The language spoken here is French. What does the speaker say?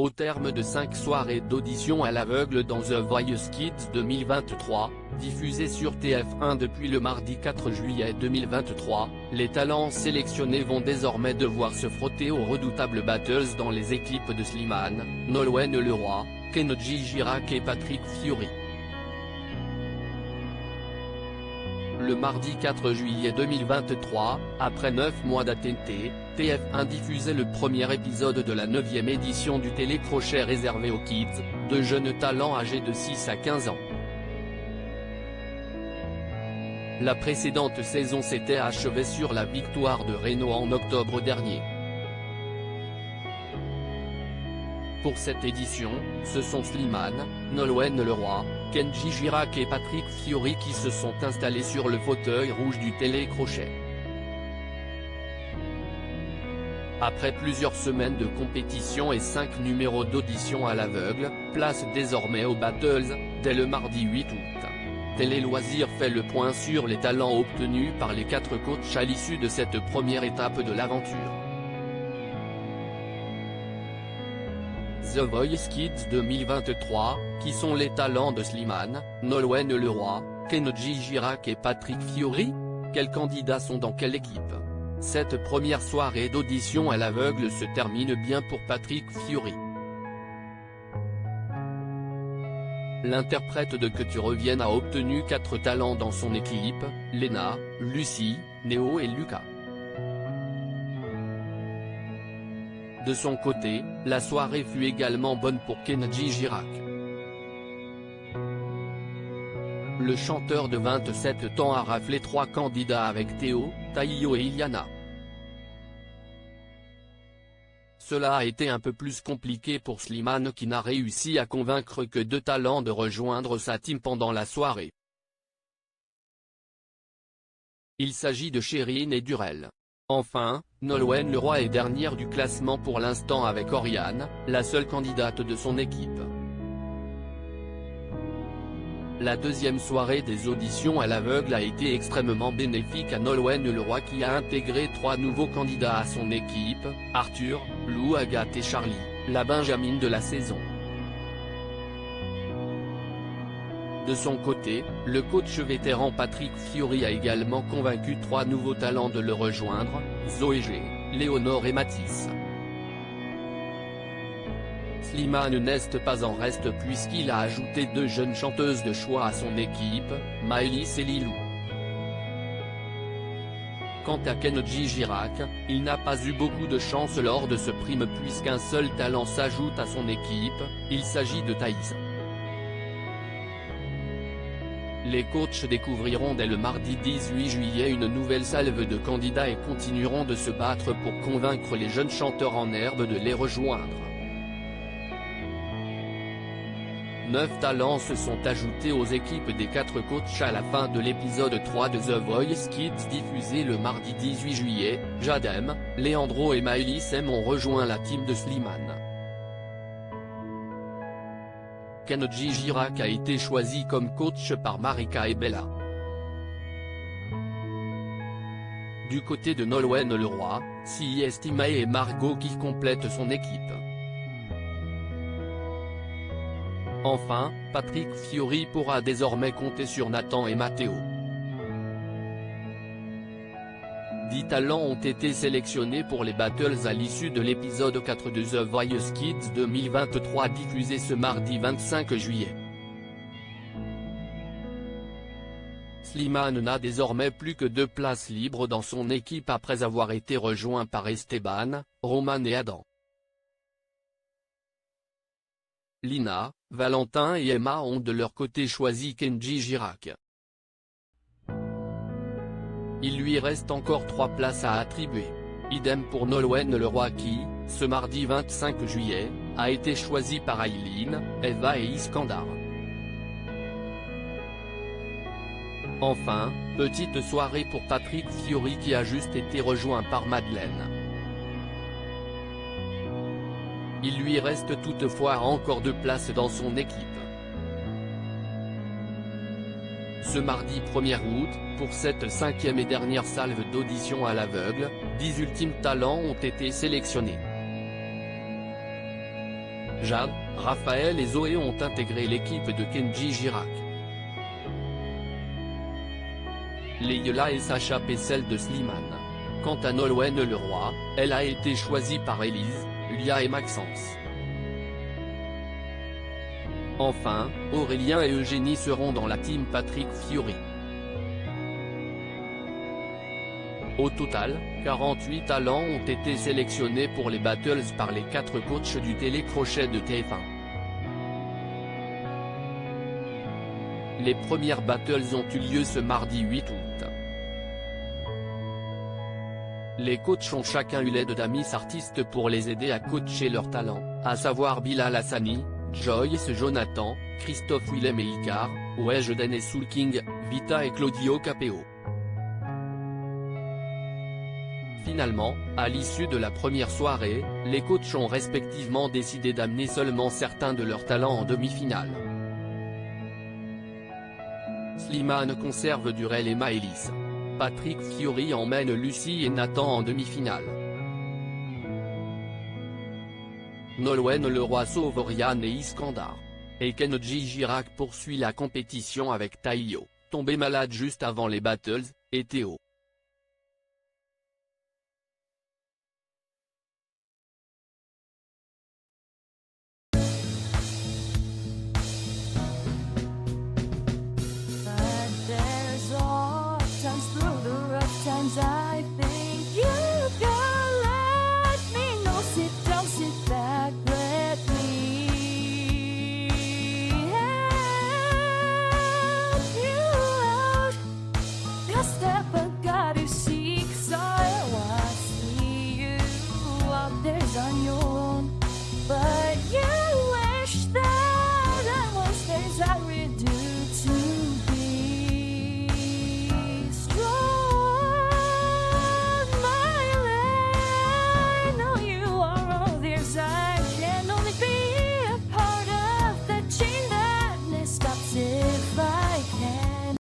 Au terme de 5 soirées d'audition à l'aveugle dans The Voice Kids 2023, diffusées sur TF1 depuis le mardi 4 juillet 2023, les talents sélectionnés vont désormais devoir se frotter aux redoutables battles dans les équipes de Slimane, Nolwenn Leroy, Kenji Girac et Patrick Fiori. Le mardi 4 juillet 2023, après 9 mois d'attente, TF1 diffusait le premier épisode de la 9e édition du télécrochet réservé aux kids, de jeunes talents âgés de 6 à 15 ans. La précédente saison s'était achevée sur la victoire de Reno en octobre dernier. Pour cette édition, ce sont Slimane, Nolwenn Leroy, Kenji Girac et Patrick Fiori qui se sont installés sur le fauteuil rouge du télécrochet. Après plusieurs semaines de compétition et 5 numéros d'audition à l'aveugle, place désormais aux battles, dès le mardi 8 août. Télé Loisirs fait le point sur les talents obtenus par les 4 coachs à l'issue de cette première étape de l'aventure. The Voice Kids 2023, qui sont les talents de Slimane, Nolwenn Leroy, Kenji Girac et Patrick Fiori? Quels candidats sont dans quelle équipe? Cette première soirée d'audition à l'aveugle se termine bien pour Patrick Fiori. L'interprète de Que tu reviennes a obtenu 4 talents dans son équipe, Léna, Lucie, Néo et Lucas. De son côté, la soirée fut également bonne pour Kenji Girac. Le chanteur de 27 ans a raflé 3 candidats avec Théo, Taïyo et Iliana. Cela a été un peu plus compliqué pour Slimane qui n'a réussi à convaincre que 2 talents de rejoindre sa team pendant la soirée. Il s'agit de Chérine et Durel. Enfin, Nolwenn Leroy est dernière du classement pour l'instant avec Oriane, la seule candidate de son équipe. La deuxième soirée des auditions à l'aveugle a été extrêmement bénéfique à Nolwenn Leroy qui a intégré 3 nouveaux candidats à son équipe, Arthur, Lou, Agathe et Charlie, la benjamine de la saison. De son côté, le coach vétéran Patrick Fiori a également convaincu 3 nouveaux talents de le rejoindre, Zoé G, Léonore et Mathis. Slimane n'est pas en reste puisqu'il a ajouté 2 jeunes chanteuses de choix à son équipe, Maëlys et Lilou. Quant à Kenji Girac, il n'a pas eu beaucoup de chance lors de ce prime puisqu'un seul talent s'ajoute à son équipe, il s'agit de Thaïs. Les coachs découvriront dès le mardi 18 juillet une nouvelle salve de candidats et continueront de se battre pour convaincre les jeunes chanteurs en herbe de les rejoindre. 9 talents se sont ajoutés aux équipes des 4 coachs à la fin de l'épisode 3 de The Voice Kids diffusé le mardi 18 juillet, Jadem, Leandro et Maëlys M ont rejoint la team de Slimane. Kenji Girac a été choisi comme coach par Marika et Bella. Du côté de Nolwenn Leroy, c'est Timae et Margot qui complètent son équipe. Enfin, Patrick Fiori pourra désormais compter sur Nathan et Matteo. 10 talents ont été sélectionnés pour les battles à l'issue de l'épisode 4 de The Voice Kids 2023 diffusé ce mardi 25 juillet. Slimane n'a désormais plus que 2 places libres dans son équipe après avoir été rejoint par Esteban, Roman et Adam. Lina, Valentin et Emma ont de leur côté choisi Kenji Girac. Il lui reste encore 3 places à attribuer. Idem pour Nolwenn Leroy qui, ce mardi 25 juillet, a été choisi par Aileen, Eva et Iskandar. Enfin, petite soirée pour Patrick Fiori qui a juste été rejoint par Madeleine. Il lui reste toutefois encore 2 places dans son équipe. Ce mardi 1er août, pour cette 5e et dernière salve d'audition à l'aveugle, 10 ultimes talents ont été sélectionnés. Jade, Raphaël et Zoé ont intégré l'équipe de Kenji Girac. Leila et Sacha paient celle de Slimane. Quant à Nolwenn Leroy, elle a été choisie par Élise, Lia et Maxence. Enfin, Aurélien et Eugénie seront dans la team Patrick Fiori. Au total, 48 talents ont été sélectionnés pour les battles par les 4 coachs du télécrochet de TF1. Les premières battles ont eu lieu ce mardi 8 août. Les coachs ont chacun eu l'aide d'amis artistes pour les aider à coacher leurs talents, à savoir Bilal Hassani, Joyce Jonathan, Christophe Willem et Icar, Weshden et Soul King, Vita et Claudio Capeo. Finalement, à l'issue de la première soirée, les coachs ont respectivement décidé d'amener seulement certains de leurs talents en demi-finale. Slimane conserve Durel et Maëlys. Patrick Fiori emmène Lucie et Nathan en demi-finale. Nolwenn Leroy sauve Oriane et Iskandar. Et Kenji Girac poursuit la compétition avec Taïyo, tombé malade juste avant les battles, et Théo.